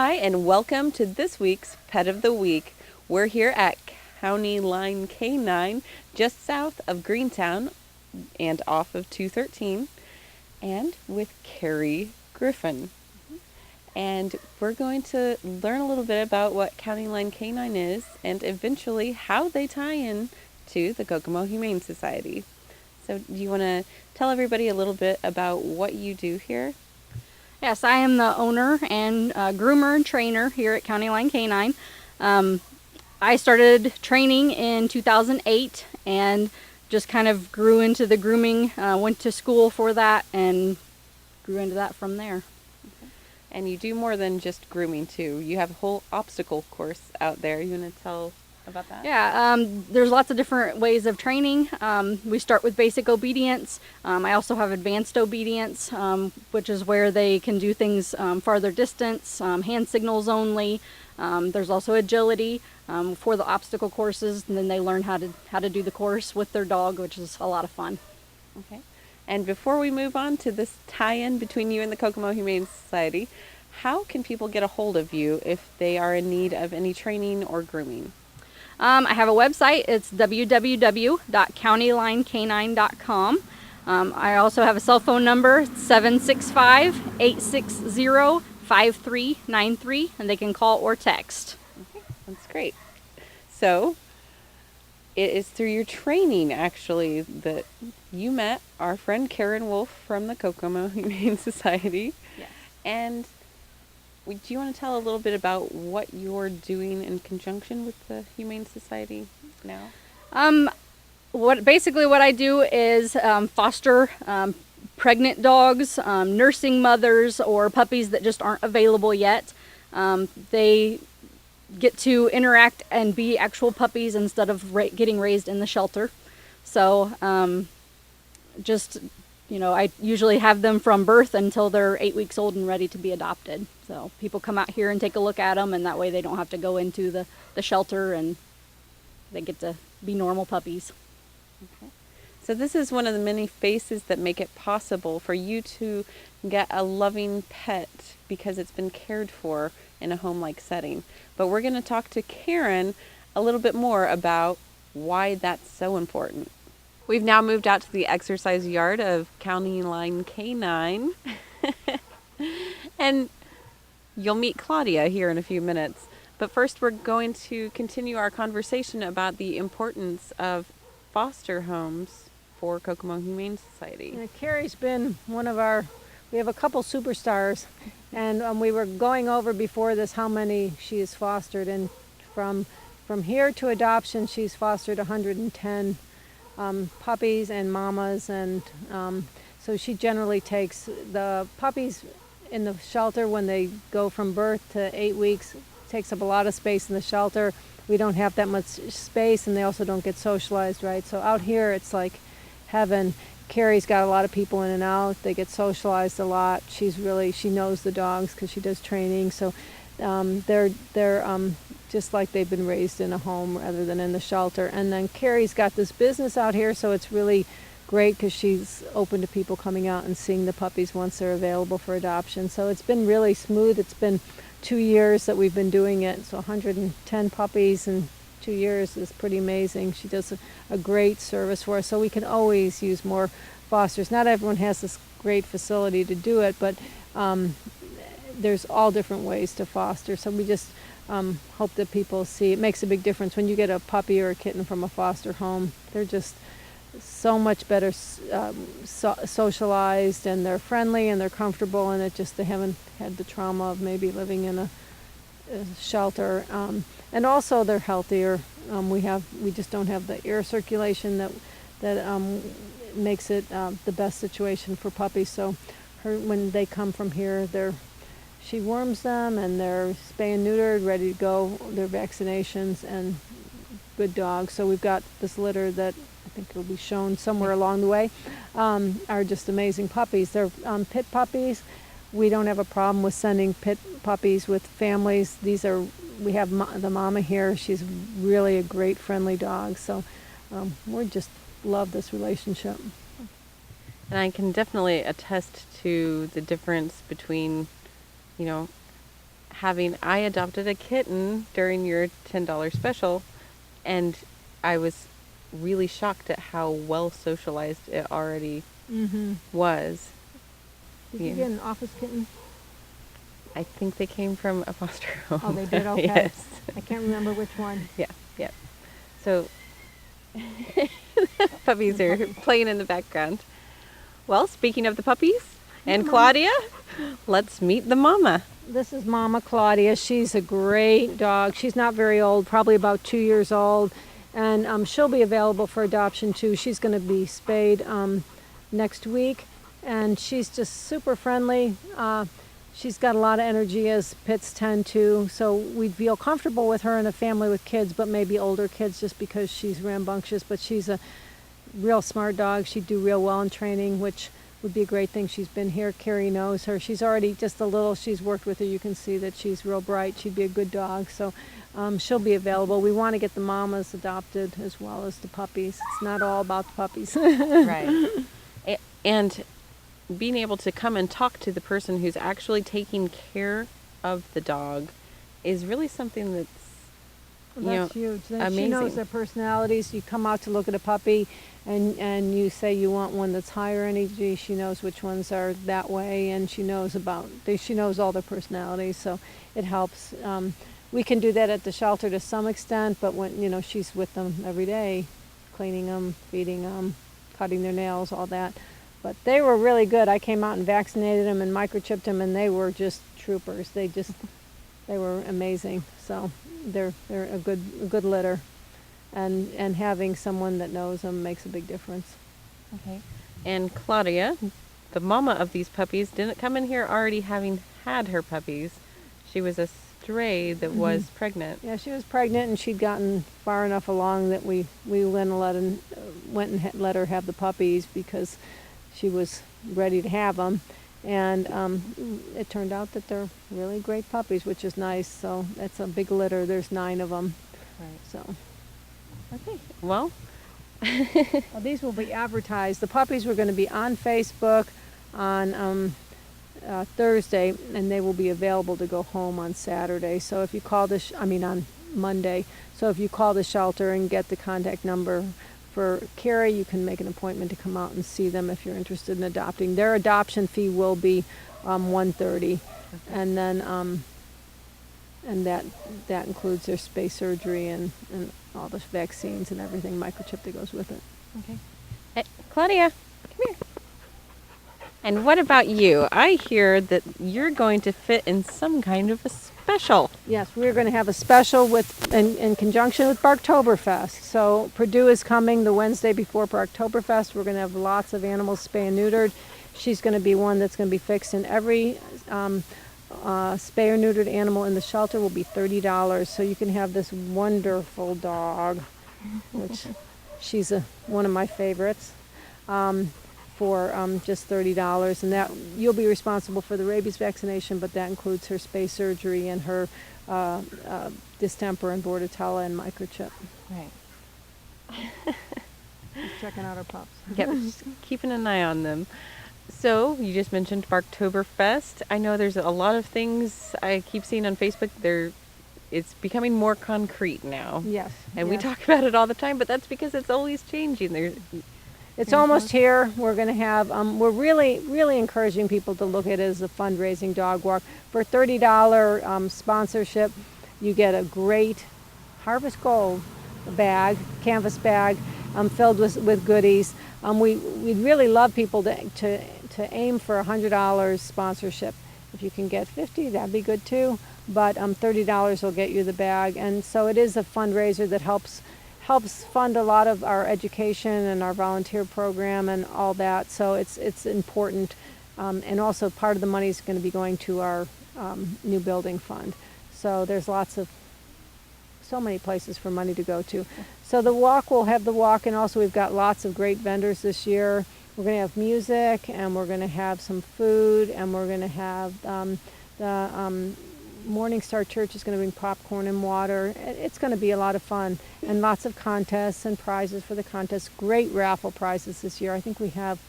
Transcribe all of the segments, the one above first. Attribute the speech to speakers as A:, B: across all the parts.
A: Hi, and welcome to this week's Pet of the Week. We're here at County Line K9, just south of Greentown and off of 213, and with Carrie Griffin. And we're going to learn a little bit about what County Line K9 is and eventually how they tie in to the Kokomo Humane Society. So do you want to tell everybody a little bit about what you do here?
B: Yes, I am the owner and groomer and trainer here at County Line K9. I started training in 2008 and just kind of grew into the grooming, went to school for that and grew into that from there.
A: And you do more than just grooming too. You have a whole obstacle course out there. You want to tell about that?
B: Yeah, there's lots of different ways of training. We start with basic obedience. I also have advanced obedience, which is where they can do things farther distance, hand signals only. There's also agility for the obstacle courses, and then they learn how to do the course with their dog, which is a lot of fun.
A: Okay. And before we move on to this tie-in between you and the Kokomo Humane Society, how can people get a hold of you if they are in need of any training or grooming?
B: I have a website. It's www.countylinek9.com. I also have a cell phone number, 765-860-5393, and they can call or text.
A: Okay, that's great. So, it is through your training, actually, that you met our friend Karen Wolf from the Kokomo Humane Society.
B: Yes.
A: And do you want to tell a little bit about what you're doing in conjunction with the Humane Society now?
B: What I do is foster pregnant dogs, nursing mothers, or puppies that just aren't available yet. They get to interact and be actual puppies instead of getting raised in the shelter. So I usually have them from birth until they're 8 weeks old and ready to be adopted. So people come out here and take a look at them, and that way they don't have to go into the shelter, and they get to be normal puppies.
A: Okay. So this is one of the many faces that make it possible for you to get a loving pet because it's been cared for in a home-like setting. But we're going to talk to Karen a little bit more about why that's so important. We've now moved out to the exercise yard of County Line K9. And you'll meet Claudia here in a few minutes. But first we're going to continue our conversation about the importance of foster homes for Kokomo Humane Society.
C: Carrie's been we have a couple superstars, and we were going over before this how many she has fostered, and from here to adoption she's fostered 110 puppies and mamas, and so she generally takes the puppies in the shelter when they go from birth to 8 weeks. Takes up a lot of space in the shelter. We don't have that much space, and they also don't get socialized, right? So out here it's like heaven. Carrie's got a lot of people in and out. They get socialized a lot. She knows the dogs because she does training. So they're just like they've been raised in a home rather than in the shelter. And then Carrie's got this business out here, so it's really great because she's open to people coming out and seeing the puppies once they're available for adoption. So it's been really smooth. It's been 2 years that we've been doing it. So 110 puppies in 2 years is pretty amazing. She does a great service for us. So we can always use more fosters. Not everyone has this great facility to do it, but there's all different ways to foster. So we just hope that people see it makes a big difference when you get a puppy or a kitten from a foster home. They're just so much better socialized, and they're friendly and they're comfortable, and they haven't had the trauma of maybe living in a shelter, and also they're healthier. We just don't have the air circulation that makes it the best situation for puppies. So when they come from here, she worms them, and they're spay and neutered, ready to go. Their vaccinations, and good dogs. So we've got this litter that I think will be shown somewhere along the way, are just amazing puppies. They're pit puppies. We don't have a problem with sending pit puppies with families. We have the mama here. She's really a great, friendly dog. So we just love this relationship.
A: And I can definitely attest to the difference between, I adopted a kitten during your $10 special, and I was really shocked at how well socialized it already was.
C: Did you get an office kitten?
A: I think they came from a foster home.
C: Oh, they did? Okay.
A: Yes.
C: I can't remember which one.
A: Yeah. So puppies are playing in the background. Well, speaking of the puppies and Claudia, let's meet the mama.
C: This is Mama Claudia. She's a great dog. She's not very old, probably about 2 years old. And she'll be available for adoption too. She's going to be spayed next week. And she's just super friendly. She's got a lot of energy, as pits tend to. So we'd feel comfortable with her in a family with kids, but maybe older kids, just because she's rambunctious. But she's a real smart dog. She'd do real well in training, which would be a great thing. She's been here. Carrie knows her. She's already just a little, she's worked with her. You can see that she's real bright. She'd be a good dog. So she'll be available. We want to get the mamas adopted as well as the puppies. It's not all about the puppies.
A: Right. And being able to come and talk to the person who's actually taking care of the dog is really something that's
C: That's huge.
A: amazing.
C: She knows their personalities. You come out to look at a puppy and you say you want one that's higher energy. She knows which ones are that way, and she knows all their personalities, so it helps. We can do that at the shelter to some extent, but when she's with them every day, cleaning them, feeding them, cutting their nails, all that. But they were really good. I came out and vaccinated them and microchipped them, and they were just troopers. They were amazing. So they're a good litter, and having someone that knows them makes a big difference.
A: Okay. And Claudia, the mama of these puppies, didn't come in here already having had her puppies. She was a stray that was pregnant.
C: Yeah, she was pregnant, and she'd gotten far enough along that we went and let her have the puppies because she was ready to have them. And it turned out that they're really great puppies, which is nice. So it's a big litter. There's 9 of them.
A: Right.
C: So.
A: Okay. Well,
C: Well, these will be advertised. The puppies were going to be on Facebook on Thursday, and they will be available to go home on Saturday. So if you call on Monday. So if you call the shelter and get the contact number for Carrie, you can make an appointment to come out and see them if you're interested in adopting. Their adoption fee will be $130, okay. And then and that includes their spay surgery and all the vaccines and everything, microchip that goes with it.
A: Okay. Hey, Claudia, come here. And what about you? I hear that you're going to fit in some kind of a special.
C: Yes, we're going to have a special in conjunction with Barktoberfest. So Purdue is coming the Wednesday before Barktoberfest. We're going to have lots of animals spay and neutered. She's going to be one that's going to be fixed, and every spay or neutered animal in the shelter will be $30. So you can have this wonderful dog, which she's one of my favorites. For just $30, and that you'll be responsible for the rabies vaccination, but that includes her spay surgery and her distemper and bordetella and microchip.
A: Right.
C: Just checking out our pups.
A: Yep, just keeping an eye on them. So you just mentioned Barktoberfest. I know there's a lot of things I keep seeing on Facebook. It's becoming more concrete now.
C: Yes.
A: And we talk about it all the time, but that's because it's always changing.
C: It's almost here. We're going to have, we're really, really encouraging people to look at it as a fundraising dog walk. For $30 sponsorship, you get a great Harvest Gold bag, canvas bag, filled with goodies. We'd really love people to aim for $100 sponsorship. If you can get $50, that'd be good too. But $30 will get you the bag. And so it is a fundraiser that helps fund a lot of our education and our volunteer program and all that. So it's important, and also part of the money is going to be going to our new building fund. So there's so many places for money to go to. So the walk, we'll have the walk, and also we've got lots of great vendors this year. We're going to have music, and we're going to have some food, and we're going to have the Morning Star Church is going to bring popcorn and water. It's going to be a lot of fun, and lots of contests and prizes for the contests. Great raffle prizes this year. I think we have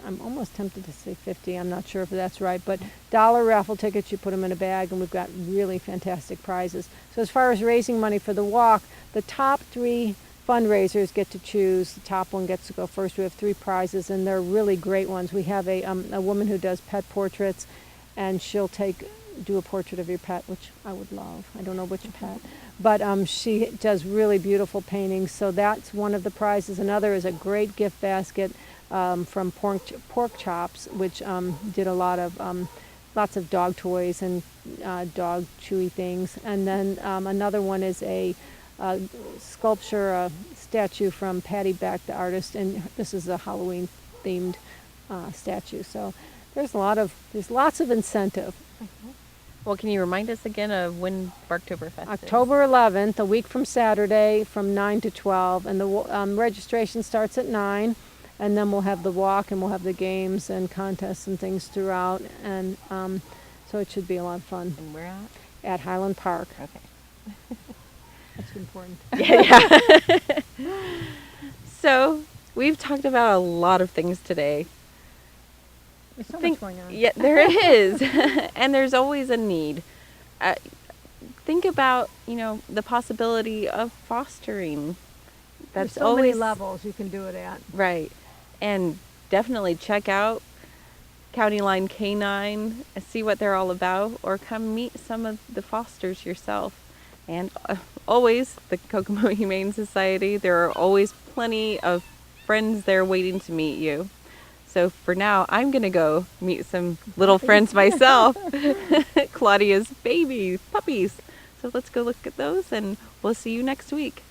C: I'm almost tempted to say 50. I'm not sure if that's right, but dollar raffle tickets. You put them in a bag, and we've got really fantastic prizes. So as far as raising money for the walk, the top 3 fundraisers get to choose. The top one gets to go first. We have 3 prizes, and they're really great ones. We have a woman who does pet portraits, and she'll do a portrait of your pet, which I would love. I don't know which pet, but she does really beautiful paintings. So that's one of the prizes. Another is a great gift basket from Pork Chops, which did a lot of lots of dog toys and dog chewy things. And then another one is a sculpture, a statue from Patty Beck, the artist, and this is a Halloween themed statue. So there's lots of incentive.
A: Well, can you remind us again of when Barktoberfest is?
C: October 11th, a week from Saturday, from 9 to 12, and the registration starts at 9, and then we'll have the walk, and we'll have the games and contests and things throughout, and so it should be a lot of fun.
A: And where at?
C: At Highland Park.
A: Okay.
C: That's important.
A: Yeah. So we've talked about a lot of things today.
C: There's so much going on.
A: Yeah, there is, and there's always a need. Think about, the possibility of fostering.
C: There's
A: That's
C: so
A: always
C: many levels you can do it at.
A: right, and definitely check out County Line K9, see what they're all about, or come meet some of the fosters yourself. And always the Kokomo Humane Society. There are always plenty of friends there waiting to meet you. So for now, I'm going to go meet some little friends myself. Claudia's babies, puppies. So let's go look at those, and we'll see you next week.